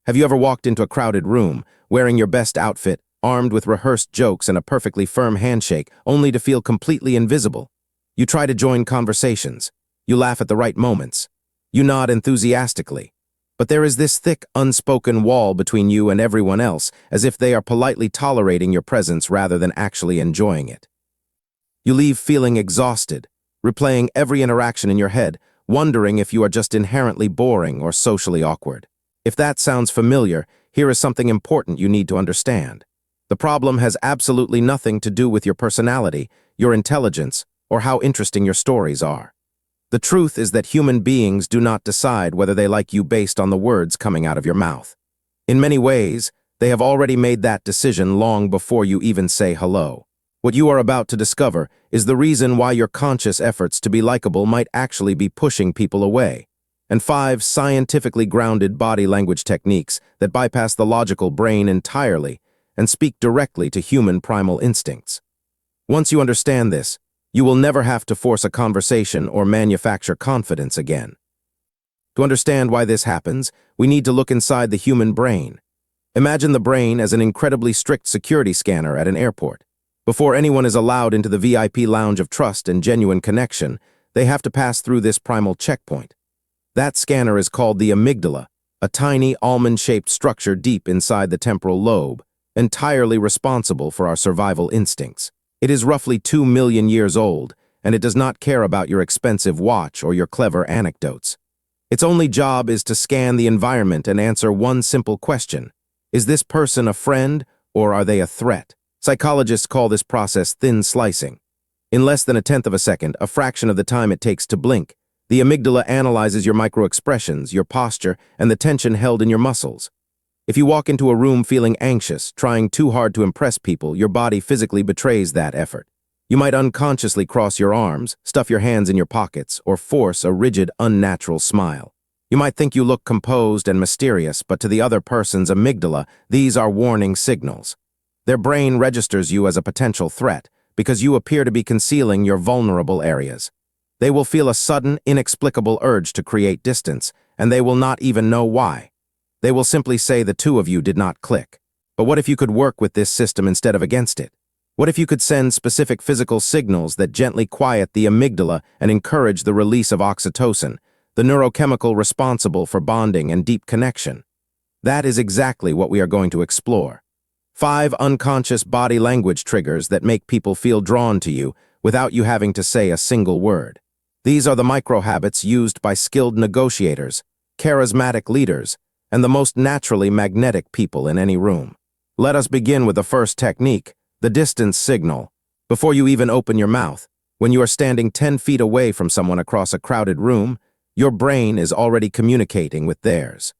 Have you ever walked into a crowded room, wearing your best outfit, armed with rehearsed jokes and a perfectly firm handshake, only to feel completely invisible? You try to join conversations. You laugh at the right moments. You nod enthusiastically. But there is this thick, unspoken wall between you and everyone else, as if they are politely tolerating your presence rather than actually enjoying it. You leave feeling exhausted, replaying every interaction in your head, wondering if you are just inherently boring or socially awkward. If that sounds familiar, here is something important you need to understand. The problem has absolutely nothing to do with your personality, your intelligence, or how interesting your stories are. The truth is that human beings do not decide whether they like you based on the words coming out of your mouth. In many ways, they have already made that decision long before you even say hello. What you are about to discover is the reason why your conscious efforts to be likable might actually be pushing people away, and 5 scientifically grounded body language techniques that bypass the logical brain entirely and speak directly to human primal instincts. Once you understand this, you will never have to force a conversation or manufacture confidence again. To understand why this happens, we need to look inside the human brain. Imagine the brain as an incredibly strict security scanner at an airport. Before anyone is allowed into the VIP lounge of trust and genuine connection, they have to pass through this primal checkpoint. That scanner is called the amygdala, a tiny almond-shaped structure deep inside the temporal lobe, entirely responsible for our survival instincts. It is roughly 2 million years old, and it does not care about your expensive watch or your clever anecdotes. Its only job is to scan the environment and answer one simple question: is this person a friend or are they a threat? Psychologists call this process thin slicing. In less than 1/10 of a second, a fraction of the time it takes to blink, the amygdala analyzes your microexpressions, your posture, and the tension held in your muscles. If you walk into a room feeling anxious, trying too hard to impress people, your body physically betrays that effort. You might unconsciously cross your arms, stuff your hands in your pockets, or force a rigid, unnatural smile. You might think you look composed and mysterious, but to the other person's amygdala, these are warning signals. Their brain registers you as a potential threat because you appear to be concealing your vulnerable areas. They will feel a sudden, inexplicable urge to create distance, and they will not even know why. They will simply say the two of you did not click. But what if you could work with this system instead of against it? What if you could send specific physical signals that gently quiet the amygdala and encourage the release of oxytocin, the neurochemical responsible for bonding and deep connection? That is exactly what we are going to explore. 5 unconscious body language triggers that make people feel drawn to you without you having to say a single word. These are the micro-habits used by skilled negotiators, charismatic leaders, and the most naturally magnetic people in any room. Let us begin with the first technique, the distance signal. Before you even open your mouth, when you are standing 10 feet away from someone across a crowded room, your brain is already communicating with theirs.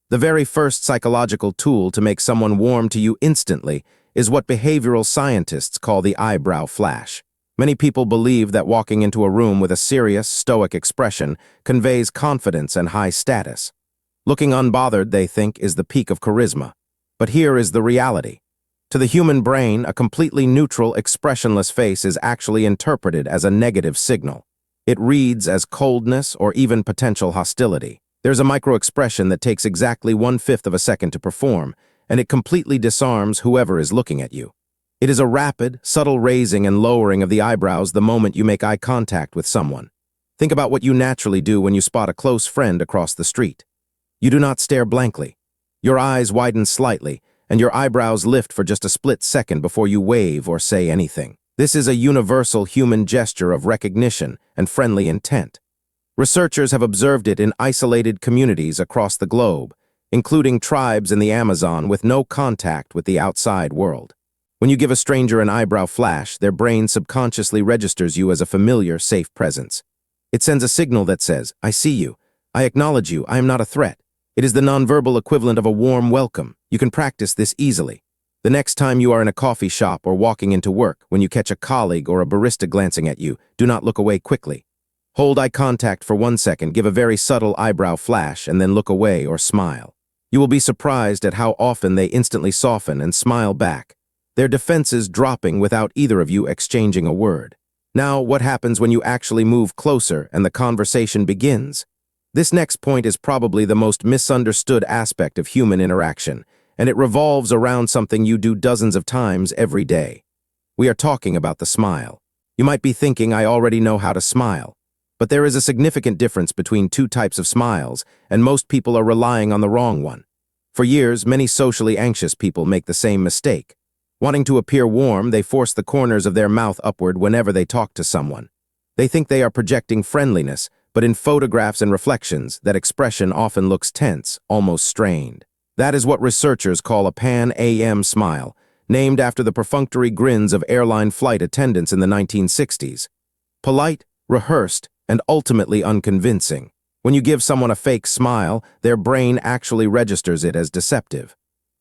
The very first psychological tool to make someone warm to you instantly is what behavioral scientists call the eyebrow flash. Many people believe that walking into a room with a serious, stoic expression conveys confidence and high status. Looking unbothered, they think, is the peak of charisma. But here is the reality. To the human brain, a completely neutral, expressionless face is actually interpreted as a negative signal. It reads as coldness or even potential hostility. There's a micro-expression that takes exactly 1/5 of a second to perform, and it completely disarms whoever is looking at you. It is a rapid, subtle raising and lowering of the eyebrows the moment you make eye contact with someone. Think about what you naturally do when you spot a close friend across the street. You do not stare blankly. Your eyes widen slightly, and your eyebrows lift for just a split second before you wave or say anything. This is a universal human gesture of recognition and friendly intent. Researchers have observed it in isolated communities across the globe, including tribes in the Amazon with no contact with the outside world. When you give a stranger an eyebrow flash, their brain subconsciously registers you as a familiar, safe presence. It sends a signal that says, "I see you. I acknowledge you. I am not a threat." It is the nonverbal equivalent of a warm welcome. You can practice this easily. The next time you are in a coffee shop or walking into work, when you catch a colleague or a barista glancing at you, do not look away quickly. Hold eye contact for 1 second, give a very subtle eyebrow flash, and then look away or smile. You will be surprised at how often they instantly soften and smile back, their defenses dropping without either of you exchanging a word. Now, what happens when you actually move closer and the conversation begins? This next point is probably the most misunderstood aspect of human interaction, and it revolves around something you do dozens of times every day. We are talking about the smile. You might be thinking, I already know how to smile. But there is a significant difference between two types of smiles, and most people are relying on the wrong one. For years, many socially anxious people make the same mistake. Wanting to appear warm, they force the corners of their mouth upward whenever they talk to someone. They think they are projecting friendliness, but in photographs and reflections, that expression often looks tense, almost strained. That is what researchers call a pan-AM smile, named after the perfunctory grins of airline flight attendants in the 1960s. Polite, rehearsed, and ultimately unconvincing. When you give someone a fake smile, their brain actually registers it as deceptive.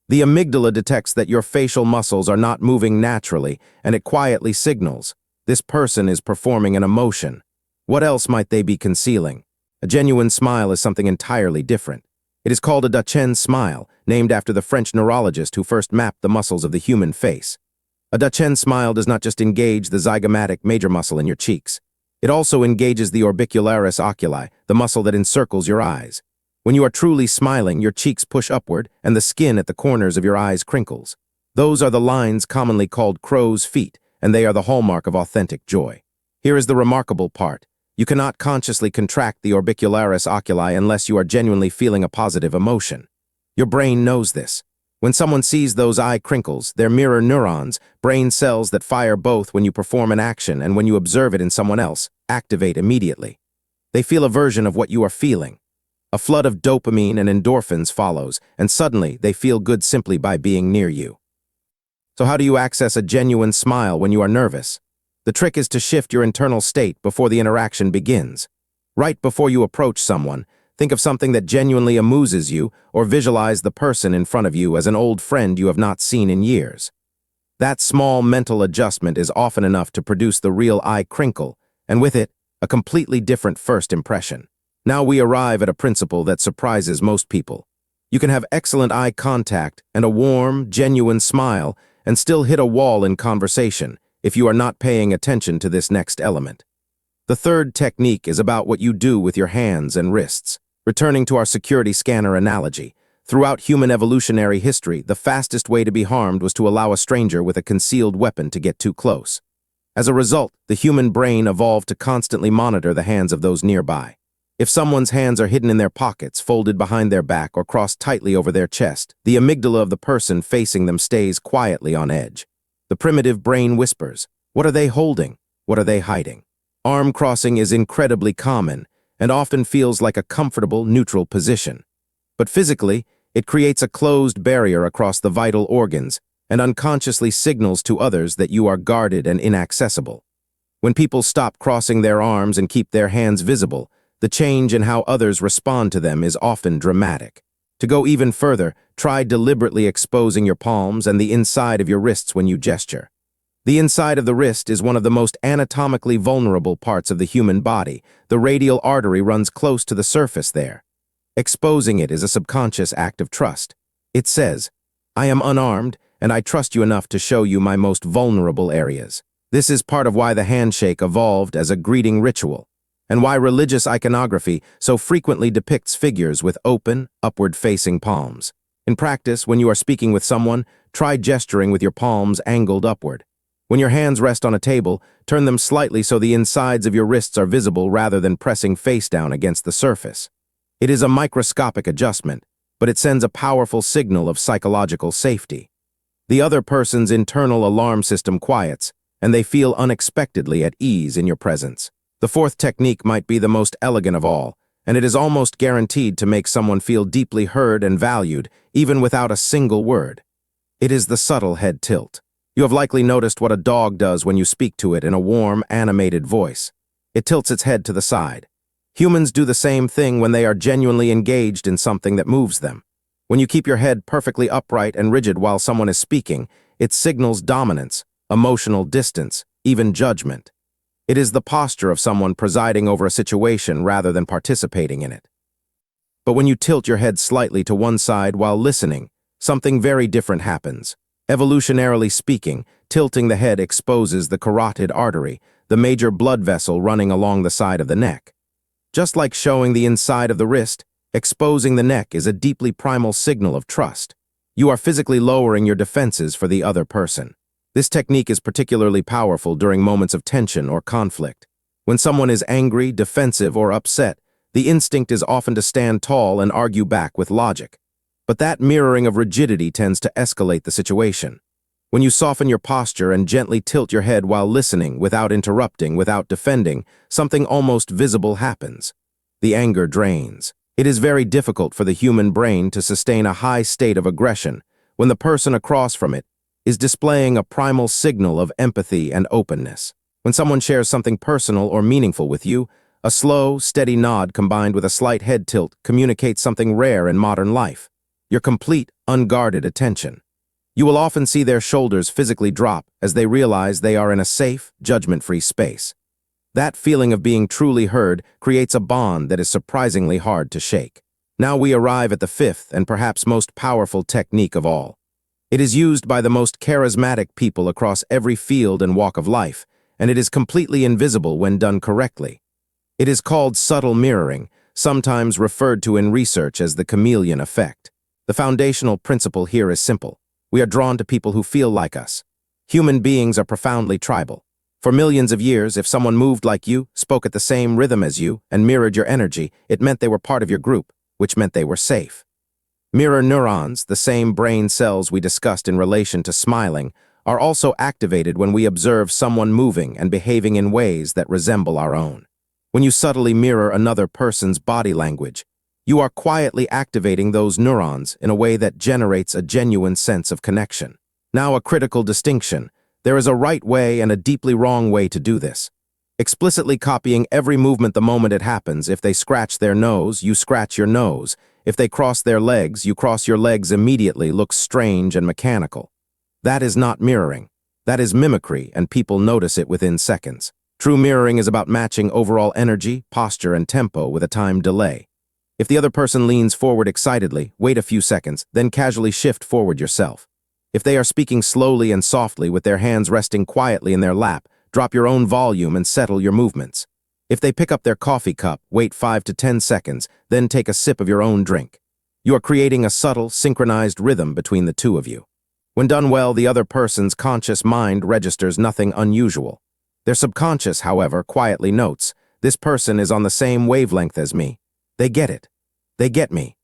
The amygdala detects that your facial muscles are not moving naturally, and it quietly signals, this person is performing an emotion. What else might they be concealing? A genuine smile is something entirely different. It is called a Duchenne Smile, named after the French neurologist who first mapped the muscles of the human face. A Duchenne smile does not just engage the zygomatic major muscle in your cheeks. It also engages the orbicularis oculi, the muscle that encircles your eyes. When you are truly smiling, your cheeks push upward and the skin at the corners of your eyes crinkles. Those are the lines commonly called crow's feet, and they are the hallmark of authentic joy. Here is the remarkable part. You cannot consciously contract the orbicularis oculi unless you are genuinely feeling a positive emotion. Your brain knows this. When someone sees those eye crinkles, their mirror neurons, brain cells that fire both when you perform an action and when you observe it in someone else, activate immediately. They feel a version of what you are feeling. A flood of dopamine and endorphins follows, and suddenly they feel good simply by being near you. So how do you access a genuine smile when you are nervous? The trick is to shift your internal state before the interaction begins. Right before you approach someone, think of something that genuinely amuses you or visualize the person in front of you as an old friend you have not seen in years. That small mental adjustment is often enough to produce the real eye crinkle, and with it, a completely different first impression. Now we arrive at a principle that surprises most people. You can have excellent eye contact and a warm, genuine smile and still hit a wall in conversation if you are not paying attention to this next element. The third technique is about what you do with your hands and wrists. Returning to our security scanner analogy, throughout human evolutionary history, the fastest way to be harmed was to allow a stranger with a concealed weapon to get too close. As a result, the human brain evolved to constantly monitor the hands of those nearby. If someone's hands are hidden in their pockets, folded behind their back, or crossed tightly over their chest, the amygdala of the person facing them stays quietly on edge. The primitive brain whispers, what are they holding? What are they hiding? Arm crossing is incredibly common and often feels like a comfortable, neutral position. But physically, it creates a closed barrier across the vital organs and unconsciously signals to others that you are guarded and inaccessible. When people stop crossing their arms and keep their hands visible, the change in how others respond to them is often dramatic. To go even further, try deliberately exposing your palms and the inside of your wrists when you gesture. The inside of the wrist is one of the most anatomically vulnerable parts of the human body. The radial artery runs close to the surface there. Exposing it is a subconscious act of trust. It says, I am unarmed, and I trust you enough to show you my most vulnerable areas. This is part of why the handshake evolved as a greeting ritual, and why religious iconography so frequently depicts figures with open, upward-facing palms. In practice, when you are speaking with someone, try gesturing with your palms angled upward. When your hands rest on a table, turn them slightly so the insides of your wrists are visible rather than pressing face down against the surface. It is a microscopic adjustment, but it sends a powerful signal of psychological safety. The other person's internal alarm system quiets, and they feel unexpectedly at ease in your presence. The fourth technique might be the most elegant of all, and it is almost guaranteed to make someone feel deeply heard and valued, even without a single word. It is the subtle head tilt. You have likely noticed what a dog does when you speak to it in a warm, animated voice. It tilts its head to the side. Humans do the same thing when they are genuinely engaged in something that moves them. When you keep your head perfectly upright and rigid while someone is speaking, it signals dominance, emotional distance, even judgment. It is the posture of someone presiding over a situation rather than participating in it. But when you tilt your head slightly to one side while listening, something very different happens. Evolutionarily speaking, tilting the head exposes the carotid artery, the major blood vessel running along the side of the neck. Just like showing the inside of the wrist, exposing the neck is a deeply primal signal of trust. You are physically lowering your defenses for the other person. This technique is particularly powerful during moments of tension or conflict. When someone is angry, defensive, or upset, the instinct is often to stand tall and argue back with logic. But that mirroring of rigidity tends to escalate the situation. When you soften your posture and gently tilt your head while listening, without interrupting, without defending, something almost visible happens. The anger drains. It is very difficult for the human brain to sustain a high state of aggression when the person across from it is displaying a primal signal of empathy and openness. When someone shares something personal or meaningful with you, a slow, steady nod combined with a slight head tilt communicates something rare in modern life: your complete, unguarded attention. You will often see their shoulders physically drop as they realize they are in a safe, judgment-free space. That feeling of being truly heard creates a bond that is surprisingly hard to shake. Now we arrive at the fifth and perhaps most powerful technique of all. It is used by the most charismatic people across every field and walk of life, and it is completely invisible when done correctly. It is called subtle mirroring, sometimes referred to in research as the Chameleon Effect. The foundational principle here is simple. We are drawn to people who feel like us. Human beings are profoundly tribal. For millions of years, if someone moved like you, spoke at the same rhythm as you, and mirrored your energy, it meant they were part of your group, which meant they were safe. Mirror neurons, the same brain cells we discussed in relation to smiling, are also activated when we observe someone moving and behaving in ways that resemble our own. When you subtly mirror another person's body language, you are quietly activating those neurons in a way that generates a genuine sense of connection. Now, a critical distinction. There is a right way and a deeply wrong way to do this. Explicitly copying every movement the moment it happens. If they scratch their nose, you scratch your nose. If they cross their legs, you cross your legs immediately. Looks strange and mechanical. That is not mirroring. That is mimicry, and people notice it within seconds. True mirroring is about matching overall energy, posture, and tempo with a time delay. If the other person leans forward excitedly, wait a few seconds, then casually shift forward yourself. If they are speaking slowly and softly with their hands resting quietly in their lap, drop your own volume and settle your movements. If they pick up their coffee cup, wait 5 to 10 seconds, then take a sip of your own drink. You are creating a subtle, synchronized rhythm between the two of you. When done well, the other person's conscious mind registers nothing unusual. Their subconscious, however, quietly notes, this person is on the same wavelength as me. They get it. They get me.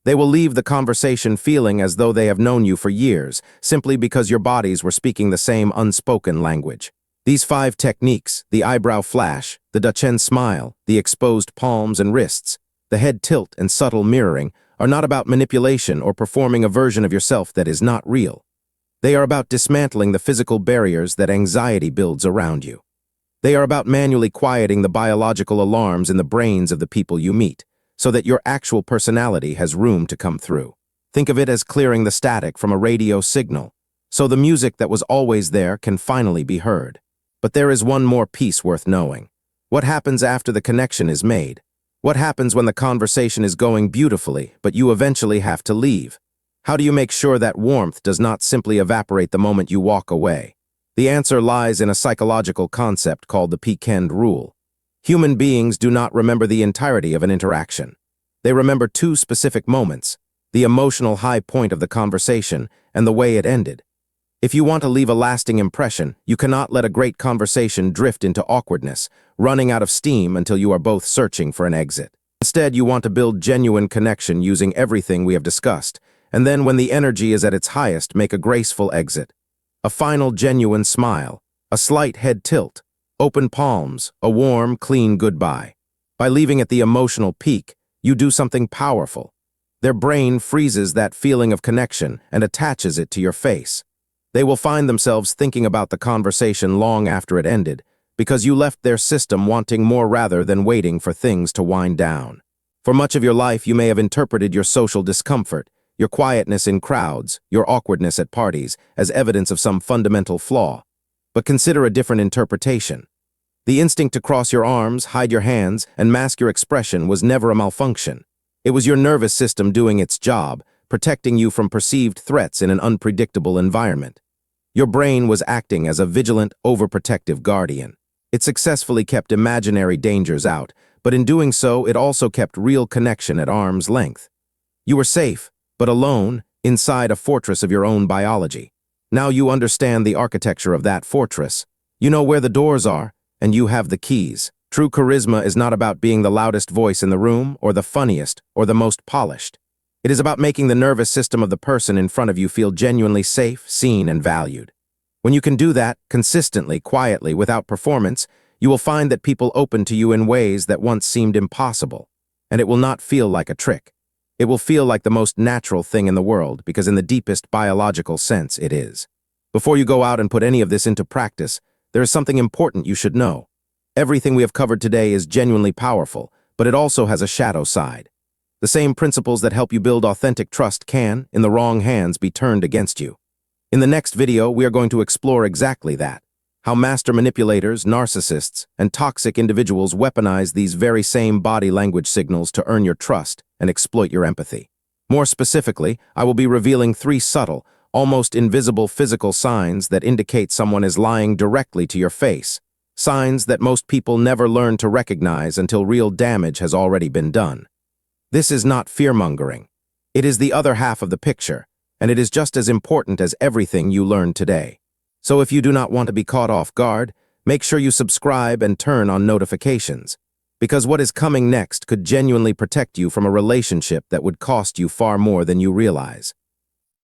They will leave the conversation feeling as though they have known you for years, simply because your bodies were speaking the same unspoken language. These 5 techniques, the eyebrow flash, the Duchenne smile, the exposed palms and wrists, the head tilt and subtle mirroring, are not about manipulation or performing a version of yourself that is not real. They are about dismantling the physical barriers that anxiety builds around you. They are about manually quieting the biological alarms in the brains of the people you meet, so that your actual personality has room to come through. Think of it as clearing the static from a radio signal, so the music that was always there can finally be heard. But there is one more piece worth knowing. What happens after the connection is made? What happens when the conversation is going beautifully, but you eventually have to leave? How do you make sure that warmth does not simply evaporate the moment you walk away? The answer lies in a psychological concept called the Peak-End Rule. Human beings do not remember the entirety of an interaction. They remember 2 specific moments: the emotional high point of the conversation and the way it ended. If you want to leave a lasting impression, you cannot let a great conversation drift into awkwardness, running out of steam until you are both searching for an exit. Instead, you want to build genuine connection using everything we have discussed, and then when the energy is at its highest, make a graceful exit. A final genuine smile, a slight head tilt, open palms, a warm, clean goodbye. By leaving at the emotional peak, you do something powerful. Their brain freezes that feeling of connection and attaches it to your face. They will find themselves thinking about the conversation long after it ended, because you left their system wanting more rather than waiting for things to wind down. For much of your life, you may have interpreted your social discomfort, your quietness in crowds, your awkwardness at parties, as evidence of some fundamental flaw. But consider a different interpretation. The instinct to cross your arms, hide your hands, and mask your expression was never a malfunction. It was your nervous system doing its job, protecting you from perceived threats in an unpredictable environment. Your brain was acting as a vigilant, overprotective guardian. It successfully kept imaginary dangers out, but in doing so, it also kept real connection at arm's length. You were safe, but alone, inside a fortress of your own biology. Now you understand the architecture of that fortress. You know where the doors are, and you have the keys. True charisma is not about being the loudest voice in the room, or the funniest, or the most polished. It is about making the nervous system of the person in front of you feel genuinely safe, seen, and valued. When you can do that, consistently, quietly, without performance, you will find that people open to you in ways that once seemed impossible. And it will not feel like a trick. It will feel like the most natural thing in the world, because in the deepest biological sense, it is. Before you go out and put any of this into practice, there is something important you should know. Everything we have covered today is genuinely powerful, but it also has a shadow side. The same principles that help you build authentic trust can, in the wrong hands, be turned against you. In the next video, we are going to explore exactly that. How master manipulators, narcissists, and toxic individuals weaponize these very same body language signals to earn your trust and exploit your empathy. More specifically, I will be revealing 3 subtle, almost invisible physical signs that indicate someone is lying directly to your face. Signs that most people never learn to recognize until real damage has already been done. This is not fear-mongering. It is the other half of the picture, and it is just as important as everything you learned today. So if you do not want to be caught off guard, make sure you subscribe and turn on notifications, because what is coming next could genuinely protect you from a relationship that would cost you far more than you realize.